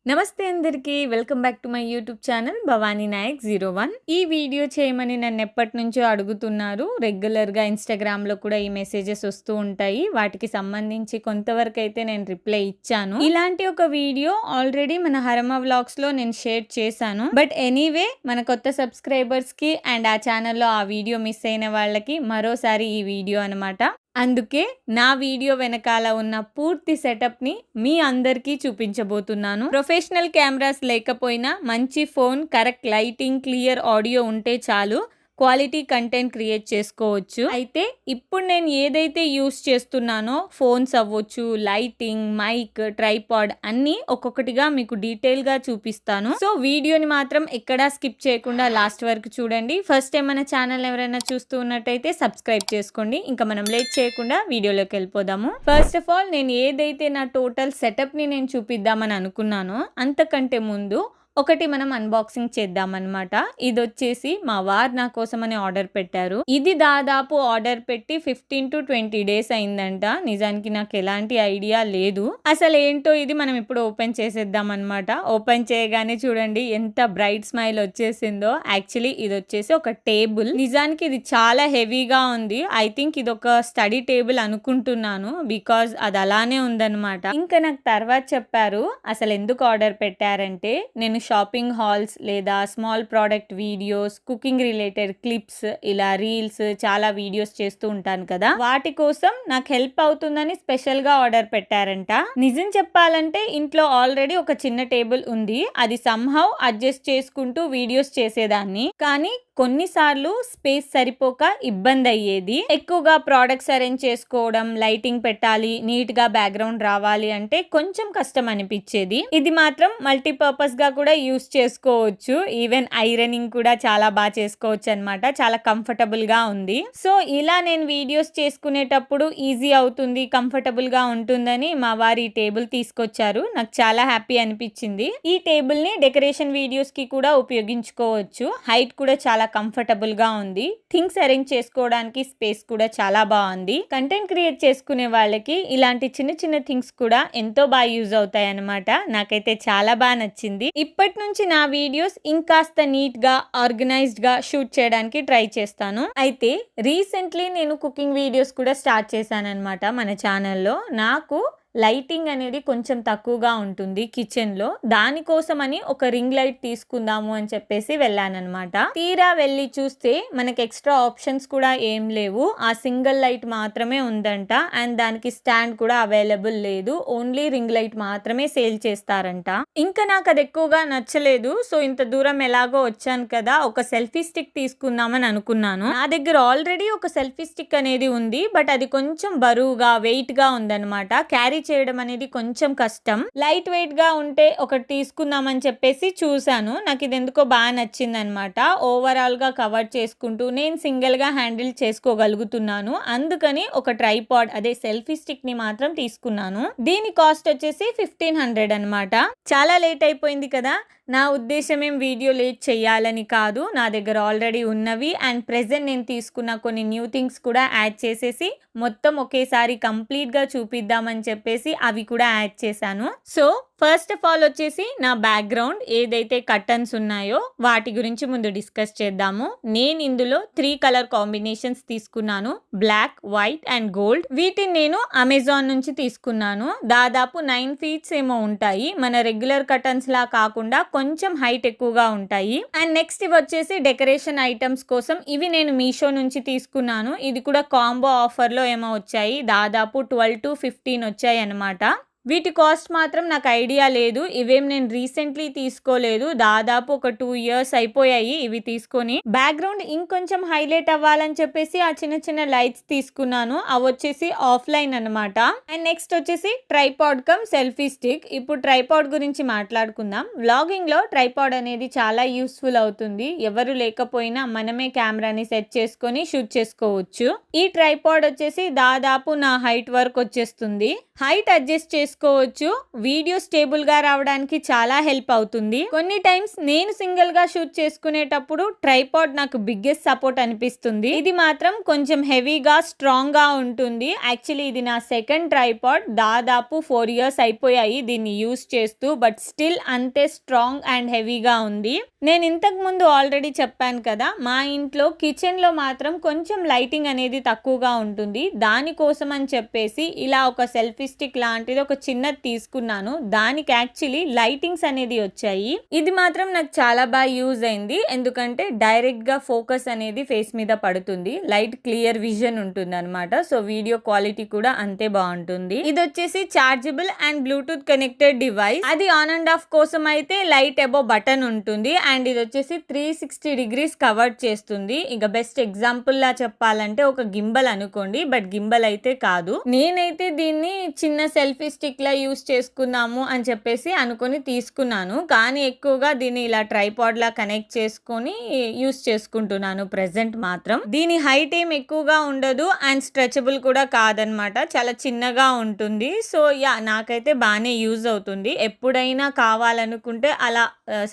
నమస్తే అందరికీ welcome back to my YouTube channel Bhavani Nayak 01. ఈ వీడియో చేయమని నన్ను ఎప్పటి నుంచో అడుగుతున్నారు. రెగ్యులర్గా ఇన్స్టాగ్రామ్లో కూడా ఈ మెసేజెస్ వస్తూ ఉంటాయి. వాటికి సంబంధించి కొంతవరకు అయితే నేను రిప్లై ఇచ్చాను. ఇలాంటి ఒక వీడియో ఆల్రెడీ మన హరమ వ్లాగ్స్లో నేను షేర్ చేశాను. బట్ ఎనీవే మన కొత్త సబ్స్క్రైబర్స్కి అండ్ ఆ ఛానల్లో ఆ వీడియో మిస్ అయిన వాళ్ళకి మరోసారి ఈ వీడియో అనమాట. అందుకే నా వీడియో వెనకాల ఉన్న పూర్తి సెటప్ని మీ అందరికీ చూపించబోతున్నాను. ప్రొఫెషనల్ కెమెరాస్ లేకపోయినా మంచి phone, correct lighting, clear audio ఉంటే చాలు క్వాలిటీ కంటెంట్ క్రియేట్ చేసుకోవచ్చు. అయితే ఇప్పుడు నేను ఏదైతే యూస్ చేస్తున్నానో ఫోన్స్ అవ్వచ్చు, లైటింగ్, మైక్, ట్రైపాడ్ అన్నీ ఒక్కొక్కటిగా మీకు డీటెయిల్గా చూపిస్తాను. సో వీడియోని మాత్రం ఎక్కడా స్కిప్ చేయకుండా లాస్ట్ వరకు చూడండి. ఫస్ట్ టైం మన ఛానల్ ఎవరైనా చూస్తూ ఉన్నట్టయితే సబ్స్క్రైబ్ చేసుకోండి. ఇంకా మనం లేట్ చేయకుండా వీడియోలోకి వెళ్ళిపోదాము. ఫస్ట్ ఆఫ్ ఆల్ నేను ఏదైతే నా టోటల్ సెటప్ని నేను చూపిద్దామని అనుకున్నానో అంతకంటే ముందు ఒకటి మనం అన్బాక్సింగ్ చేద్దామన్నమాట. ఇది వచ్చేసి మా వారు నా కోసమని ఆర్డర్ పెట్టారు. ఇది దాదాపు ఆర్డర్ పెట్టి 15 to 20 days అయిందంట. నిజానికి నాకు ఎలాంటి ఐడియా లేదు అసలు ఏంటో. ఇది మనం ఇప్పుడు ఓపెన్ చేసేద్దాం అనమాట. ఓపెన్ చేయగానే చూడండి ఎంత బ్రైట్ స్మైల్ వచ్చేసిందో. యాక్చువల్లీ ఇది వచ్చేసి ఒక టేబుల్. నిజానికి ఇది చాలా హెవీగా ఉంది. ఐ థింక్ ఇది ఒక స్టడీ టేబుల్ అనుకుంటున్నాను, బికాజ్ అది అలానే ఉందన్నమాట. ఇంకా నాకు తర్వాత చెప్పారు అసలు ఎందుకు ఆర్డర్ పెట్టారంటే, నేను షాపింగ్ హాల్స్ లేదా small product videos, cooking related clips, ఇలా రీల్స్ చాలా వీడియోస్ చేస్తూ ఉంటాను కదా, వాటి కోసం నాకు హెల్ప్ అవుతుందని స్పెషల్ గా ఆర్డర్ పెట్టారంట. నిజం చెప్పాలంటే ఇంట్లో ఆల్రెడీ ఒక చిన్న టేబుల్ ఉంది. అది సంహౌ అడ్జస్ట్ చేసుకుంటూ వీడియోస్ చేసేదాన్ని. కానీ కొన్నిసార్లు స్పేస్ సరిపోక ఇబ్బంది అయ్యేది. ఎక్కువగా ప్రోడక్ట్స్ అరేంజ్ చేసుకోవడం, లైటింగ్ పెట్టాలి, నీట్ గా బ్యాక్గ్రౌండ్ రావాలి అంటే కొంచెం కష్టం అనిపించేది. ఇది మాత్రం మల్టీపర్పస్ గా కూడా యూస్ చేసుకోవచ్చు. ఈవెన్ ఐరనింగ్ కూడా చాలా బాగా చేసుకోవచ్చు అనమాట. చాలా కంఫర్టబుల్ గా ఉంది. సో ఇలా నేను వీడియోస్ చేసుకునేటప్పుడు ఈజీ అవుతుంది, కంఫర్టబుల్ గా ఉంటుందని మా వారు ఈ టేబుల్ తీసుకొచ్చారు. నాకు చాలా హ్యాపీ అనిపించింది. ఈ టేబుల్ ని డెకరేషన్ వీడియోస్ కి కూడా ఉపయోగించుకోవచ్చు. హైట్ కూడా చాలా కంఫర్టబుల్ గా ఉంది. థింగ్స్ అరేంజ్ చేసుకోవడానికి స్పేస్ కూడా చాలా బాగుంది. కంటెంట్ క్రియేట్ చేసుకునే వాళ్ళకి ఇలాంటి చిన్న చిన్న థింగ్స్ కూడా ఎంతో బాగా యూజ్ అవుతాయి అన్నమాట. నాకైతే చాలా బాగా నచ్చింది. ఇప్పటి నుంచి నా వీడియోస్ ఇంకాస్త నీట్ గా, ఆర్గనైజ్డ్ గా షూట్ చేయడానికి ట్రై చేస్తాను. అయితే రీసెంట్లీ నేను కుకింగ్ వీడియోస్ కూడా స్టార్ట్ చేశాను అనమాట మన ఛానల్లో. నాకు లైటింగ్ అనేది కొంచెం తక్కువగా ఉంటుంది కిచెన్ లో. దానికోసమని ఒక రింగ్ లైట్ తీసుకుందాము అని చెప్పేసి వెళ్ళానమాట. తీరా వెళ్ళి చూస్తే మనకి ఎక్స్ట్రా ఆప్షన్స్ కూడా ఏం లేవు. ఆ సింగిల్ లైట్ మాత్రమే ఉందంట. అండ్ దానికి స్టాండ్ కూడా అవైలబుల్ లేదు. ఓన్లీ రింగ్ లైట్ మాత్రమే సేల్ చేస్తారంట. ఇంకా నాకు అది ఎక్కువగా నచ్చలేదు. సో ఇంత దూరం ఎలాగో వచ్చాను కదా, ఒక సెల్ఫీ స్టిక్ తీసుకుందామని అనుకున్నాను. నా దగ్గర ఆల్రెడీ ఒక సెల్ఫీ స్టిక్ అనేది ఉంది. బట్ అది కొంచెం బరువుగా, వెయిట్ గా ఉందన్నమాట. క్యారీ చేయడం అనేది కొంచెం కష్టం. లైట్ వెయిట్ గా ఉంటే ఒకటి తీసుకుందామని చెప్పేసి చూసాను. నాకు ఇది ఎందుకో బాగా నచ్చింది అనమాట. ఓవరాల్ గా కవర్ చేసుకుంటూ నేను సింగిల్ గా హ్యాండిల్ చేసుకోగలుగుతున్నాను. అందుకని ఒక ట్రైపాడ్, అదే సెల్ఫీ స్టిక్ ని మాత్రం తీసుకున్నాను. దీని కాస్ట్ వచ్చేసి 1500 అనమాట. చాలా లేట్ అయిపోయింది కదా. నా ఉద్దేశం ఏం వీడియో లేట్ చేయాలని కాదు. నా దగ్గర ఆల్రెడీ ఉన్నవి అండ్ ప్రెజెంట్ నేను తీసుకున్న కొన్ని న్యూ థింగ్స్ కూడా యాడ్ చేసేసి మొత్తం ఒకేసారి కంప్లీట్ గా చూపిద్దామని చెప్పేసి అవి కూడా యాడ్ చేశాను. సో ఫస్ట్ ఆఫ్ ఆల్ వచ్చేసి నా బ్యాక్గ్రౌండ్ ఏదైతే కర్టన్స్ ఉన్నాయో వాటి గురించి ముందు డిస్కస్ చేద్దాము. నేను ఇందులో 3 కలర్ కాంబినేషన్స్ తీసుకున్నాను. Black, white and gold. వీటిని నేను అమెజాన్ నుంచి తీసుకున్నాను. దాదాపు 9 feet ఏమో ఉంటాయి. మన రెగ్యులర్ కర్టన్స్ లా కాకుండా కొంచెం హైట్ ఎక్కువగా ఉంటాయి. అండ్ నెక్స్ట్ ఇవి వచ్చేసి డెకరేషన్ ఐటమ్స్ కోసం. ఇవి నేను మీషో నుంచి తీసుకున్నాను. ఇది కూడా కాంబో ఆఫర్ లో ఏమో వచ్చాయి. దాదాపు 12 to 15 వచ్చాయి అనమాట. వీటి కాస్ట్ మాత్రం నాకు ఐడియా లేదు. ఇవేం నేను రీసెంట్లీ తీసుకోలేదు. దాదాపు ఒక 2 years అయిపోయాయి ఇవి తీసుకొని. బ్యాక్గ్రౌండ్ ఇంకొంచెం హైలైట్ అవ్వాలని చెప్పేసి ఆ చిన్న చిన్న లైట్స్ తీసుకున్నాను. అవి వచ్చేసి ఆఫ్లైన్ అనమాట. అండ్ నెక్స్ట్ వచ్చేసి ట్రైపాడ్ కమ్ సెల్ఫీ స్టిక్. ఇప్పుడు ట్రైపాడ్ గురించి మాట్లాడుకుందాం. వ్లాగింగ్ లో ట్రైపాడ్ అనేది చాలా యూస్ఫుల్ అవుతుంది. ఎవరు లేకపోయినా మనమే కెమెరాని సెట్ చేసుకొని షూట్ చేసుకోవచ్చు. ఈ ట్రైపాడ్ వచ్చేసి దాదాపు నా హైట్ వరకు వచ్చేస్తుంది. హైట్ అడ్జస్ట్ చేసుకోవచ్చు. వీడియో స్టేబుల్ గా రావడానికి చాలా హెల్ప్ అవుతుంది. కొన్ని టైమ్స్ నేను సింగిల్ గా షూట్ చేసుకునేటప్పుడు ట్రైపాడ్ నాకు బిగ్గెస్ట్ సపోర్ట్ అనిపిస్తుంది. ఇది మాత్రం కొంచెం హెవీగా స్ట్రాంగ్ గా ఉంటుంది. యాక్చువల్లీ ఇది నా సెకండ్ ట్రైపాడ్. దాదాపు 4 years అయిపోయాయి దీన్ని యూస్ చేస్తూ. బట్ స్టిల్ అంతే స్ట్రాంగ్ అండ్ హెవీగా ఉంది. నేను ఇంతకు ముందు ఆల్రెడీ చెప్పాను కదా, మా ఇంట్లో కిచెన్ లో మాత్రం కొంచెం లైటింగ్ అనేది తక్కువగా ఉంటుంది. దానికోసం అని చెప్పేసి ఇలా ఒక సెల్ఫీ స్టిక్ లాంటిది ఒక చిన్నది తీసుకున్నాను. దానికి యాక్చువల్లీ లైటింగ్స్ అనేది వచ్చాయి. ఇది మాత్రం నాకు చాలా బాగా యూజ్ అయింది. ఎందుకంటే డైరెక్ట్ గా ఫోకస్ అనేది ఫేస్ మీద పడుతుంది. లైట్ క్లియర్ విజన్ ఉంటుంది అనమాట. సో వీడియో క్వాలిటీ కూడా అంతే బాగుంటుంది. ఇది వచ్చేసి chargeable and Bluetooth connected device. అది ఆన్ అండ్ ఆఫ్ కోసం అయితే లైట్ అబో బటన్ ఉంటుంది. అండ్ ఇది వచ్చేసి 360 degrees కవర్ చేస్తుంది. ఇక బెస్ట్ ఎగ్జాంపుల్ లా చెప్పాలంటే ఒక గింబల్ అనుకోండి. బట్ గింబల్ అయితే కాదు. నేనైతే దీన్ని చిన్న సెల్ఫీ స్టిక్ లా యూస్ చేసుకుందాము అని చెప్పేసి అనుకుని తీసుకున్నాను. కానీ ఎక్కువగా దీన్ని ఇలా ట్రైపాడ్ లా కనెక్ట్ చేసుకొని యూస్ చేసుకుంటున్నాను ప్రెసెంట్ మాత్రం. దీని హైట్ ఏం ఎక్కువగా ఉండదు అండ్ స్ట్రెచబుల్ కూడా కాదనమాట. చాలా చిన్నగా ఉంటుంది. సో యా, నాకైతే బాగానే యూజ్ అవుతుంది. ఎప్పుడైనా కావాలనుకుంటే అలా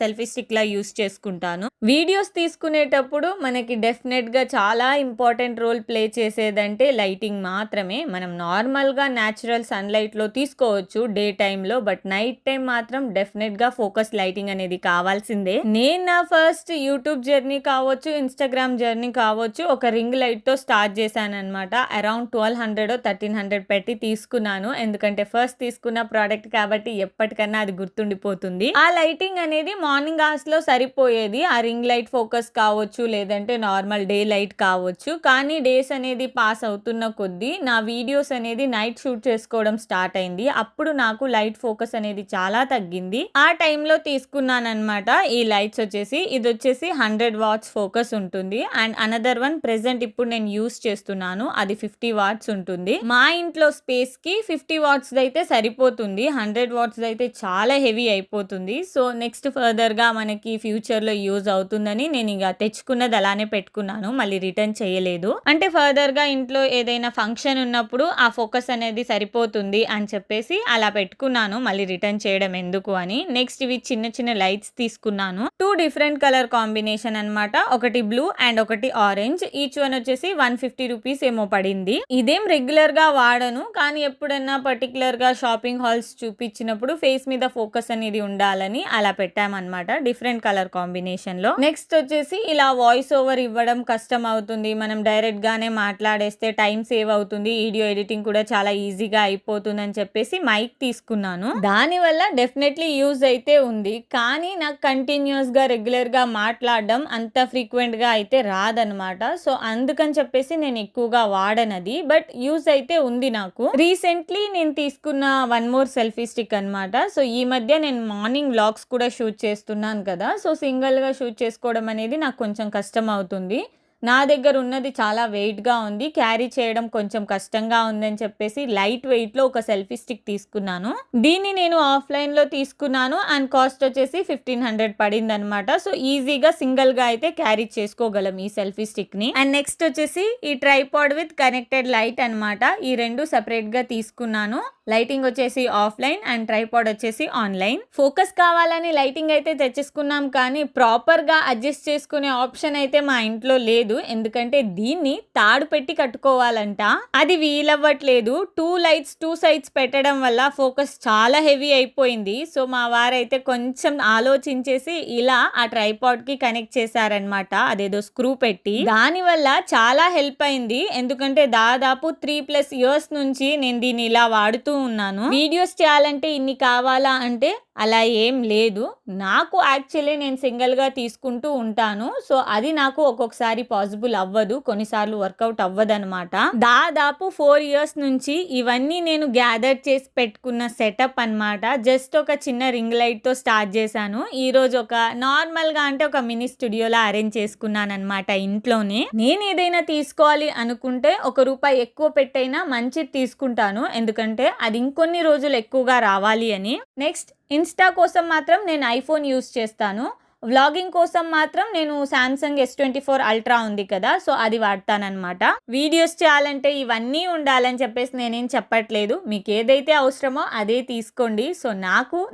సెల్ఫీ స్టిక్ లా యూస్ చేసుకుంటాను. వీడియోస్ తీసుకునేటప్పుడు మనకి డెఫినెట్ గా చాలా ఇంపార్టెంట్ రోల్ ప్లే చేసేదంటే లైటింగ్ మాత్రమే. మనం నార్మల్ గా న్యాచురల్ సన్లైట్ లో తీసుకోవచ్చు డే టైమ్ లో. బట్ నైట్ టైం మాత్రం డెఫినెట్ గా ఫోకస్ లైటింగ్ అనేది కావాల్సిందే. నేను నా ఫస్ట్ యూట్యూబ్ జర్నీ కావచ్చు, ఇన్స్టాగ్రామ్ జర్నీ కావచ్చు, ఒక రింగ్ లైట్ తో స్టార్ట్ చేశాను అనమాట. అరౌండ్ 1200 1300 పెట్టి తీసుకున్నాను. ఎందుకంటే ఫస్ట్ తీసుకున్న ప్రోడక్ట్ కాబట్టి ఎప్పటికన్నా అది గుర్తుండిపోతుంది. ఆ లైటింగ్ అనేది మార్నింగ్ అవర్స్ లో సరిపోయేది. ఆ రింగ్ లైట్ ఫోకస్ కావచ్చు, లేదంటే నార్మల్ డే లైట్ కావచ్చు. కానీ డేస్ అనేది పాస్ అవుతున్న కొద్దీ నా వీడియోస్ అనేది నైట్ షూట్ చేసుకోవడం స్టార్ట్ అయింది. అప్పుడు నాకు లైట్ ఫోకస్ అనేది చాలా తగ్గింది. ఆ టైంలో తీసుకున్నాను అనమాట ఈ లైట్స్ వచ్చేసి. ఇది వచ్చేసి 100 watts ఫోకస్ ఉంటుంది. అండ్ అనదర్ వన్ ప్రెసెంట్ ఇప్పుడు నేను యూస్ చేస్తున్నాను. అది 50 watts ఉంటుంది. మా ఇంట్లో స్పేస్ కి 50 watts అయితే సరిపోతుంది. 100 watts అయితే చాలా హెవీ అయిపోతుంది. సో నెక్స్ట్ ఫర్దర్ గా మనకి ఫ్యూచర్ లో యూజ్ అవుతుందని నేను ఇక తెచ్చుకున్నది అలానే పెట్టుకున్నాను. మళ్ళీ రిటర్న్ చేయలేదు. అంటే ఫర్దర్ గా ఇంట్లో ఏదైనా ఫంక్షన్ ఉన్నప్పుడు ఆ ఫోకస్ అనేది సరిపోతుంది అని చెప్పేసి అలా పెట్టుకున్నాను. మళ్ళీ రిటర్న్ చేయడం ఎందుకు అని. నెక్స్ట్ ఇవి చిన్న చిన్న లైట్స్ తీసుకున్నాను. 2 different కలర్ కాంబినేషన్ అన్నమాట. ఒకటి బ్లూ అండ్ ఒకటి ఆరెంజ్. ఈచ్ వన్ వచ్చేసి 150 rupees ఏమో పడింది. ఇదేం రెగ్యులర్ గా వాడను, కానీ ఎప్పుడన్నా పర్టికులర్ గా షాపింగ్ హాల్స్ చూపించినప్పుడు ఫేస్ మీద ఫోకస్ అనేది ఉండాలని అలా పెట్టామన్నమాట డిఫరెంట్ కలర్ కాంబినేషన్ లో. నెక్స్ట్ వచ్చేసి ఇలా వాయిస్ ఓవర్ ఇవ్వడం కష్టం అవుతుంది. మనం డైరెక్ట్ గానే మాట్లాడేస్తే టైం సేవ్ అవుతుంది. వీడియో ఎడిటింగ్ కూడా చాలా ఈజీగా అయిపోతుంది అని చెప్పేసి మైక్ తీసుకున్నాను. దాని వల్ల డెఫినెట్లీ యూజ్ అయితే ఉంది. కానీ నాకు కంటిన్యూస్ గా రెగ్యులర్ గా మాట్లాడడం అంత ఫ్రీక్వెంట్ గా అయితే రాదనమాట. సో అందుకని చెప్పేసి నేను ఎక్కువగా వాడనది. బట్ యూజ్ అయితే ఉంది నాకు. రీసెంట్లీ నేను తీసుకున్న వన్ మోర్ సెల్ఫీ స్టిక్ అనమాట. సో ఈ మధ్య నేను మార్నింగ్ వ్లాగ్స్ కూడా షూట్ చేస్తున్నాను కదా. సో సింగిల్ గా షూట్ చేసుకోవడం అనేది నాకు కొంచెం కష్టం అవుతుంది. నా దగ్గర ఉన్నది చాలా వెయిట్గా ఉంది. క్యారీ చేయడం కొంచెం కష్టంగా ఉందని చెప్పేసి లైట్ వెయిట్లో ఒక సెల్ఫీ స్టిక్ తీసుకున్నాను. దీన్ని నేను ఆఫ్లైన్లో తీసుకున్నాను అండ్ కాస్ట్ వచ్చేసి 1500 పడింది అనమాట. సో ఈజీగా సింగిల్గా అయితే క్యారీ చేసుకోగలం ఈ సెల్ఫీ స్టిక్ని. అండ్ నెక్స్ట్ వచ్చేసి ఈ ట్రైపాడ్ విత్ కనెక్టెడ్ లైట్ అనమాట. ఈ రెండు సెపరేట్గా తీసుకున్నాను. లైటింగ్ వచ్చేసి ఆఫ్లైన్ అండ్ ట్రైపాడ్ వచ్చేసి ఆన్లైన్. ఫోకస్ కావాలని లైటింగ్ అయితే తెచ్చేసుకున్నాం, కానీ ప్రాపర్గా అడ్జస్ట్ చేసుకునే ఆప్షన్ అయితే మా ఇంట్లో లేదు. ఎందుకంటే దీన్ని తాడు పెట్టి కట్టుకోవాలంట. అది వీలవ్వట్లేదు. 2 lights 2 sides పెట్టడం వల్ల ఫోకస్ చాలా హెవీ అయిపోయింది. సో మా వారైతే కొంచెం ఆలోచించేసి ఇలా ఆ ట్రైపాడ్ కి కనెక్ట్ చేశారనమాట. అదేదో స్క్రూ పెట్టి. దాని వల్ల చాలా హెల్ప్ అయింది. ఎందుకంటే దాదాపు 3+ years నుంచి నేను దీన్ని ఇలా వాడుతూ ఉన్నాను. వీడియోస్ చేయాలంటే ఇన్ని కావాలా అంటే అలా ఏం లేదు. నాకు యాక్చువల్లీ నేను సింగిల్గా తీసుకుంటూ ఉంటాను. సో అది నాకు ఒక్కొక్కసారి పాసిబుల్ అవ్వదు, కొన్నిసార్లు వర్కౌట్ అవ్వదు అనమాట. దాదాపు 4 years నుంచి ఇవన్నీ నేను గ్యాదర్ చేసి పెట్టుకున్న సెటప్ అనమాట. జస్ట్ ఒక చిన్న రింగ్ లైట్ తో స్టార్ట్ చేశాను. ఈ రోజు ఒక నార్మల్ గా అంటే ఒక మినీ స్టూడియోలా అరేంజ్ చేసుకున్నాను అనమాట ఇంట్లోనే. నేను ఏదైనా తీసుకోవాలి అనుకుంటే ₹1 ఎక్కువ పెట్టైనా మంచిది తీసుకుంటాను. ఎందుకంటే అది ఇంకొన్ని రోజులు ఎక్కువగా రావాలి అని. నెక్స్ట్ ఇన్స్టా కోసం మాత్రం నేను ఐఫోన్ యూస్ చేస్తాను. వ్లాగింగ్ కోసం మాత్రం నేను సామ్సంగ్ S24 అల్ట్రా ఉంది కదా, సో అది వాడతానన్నమాట. వీడియోస్ చేయాలంటే ఇవన్నీ ఉండాలని చెప్పేసి నేనేం చెప్పట్లేదు. మీకు ఏదైతే అవసరమో అదే తీసుకోండి. సో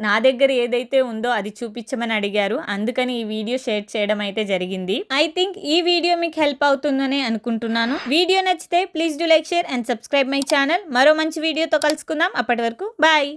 నా దగ్గర ఏదైతే ఉందో అది చూపించమని అడిగారు, అందుకని ఈ వీడియో షేర్ చేయడం అయితే జరిగింది. ఐ థింక్ ఈ వీడియో మీకు హెల్ప్ అవుతుందని అనుకుంటున్నాను. వీడియో నచ్చితే please do like, share and subscribe my channel. మరో మంచి వీడియోతో కలుసుకుందాం. అప్పటి వరకు బాయ్.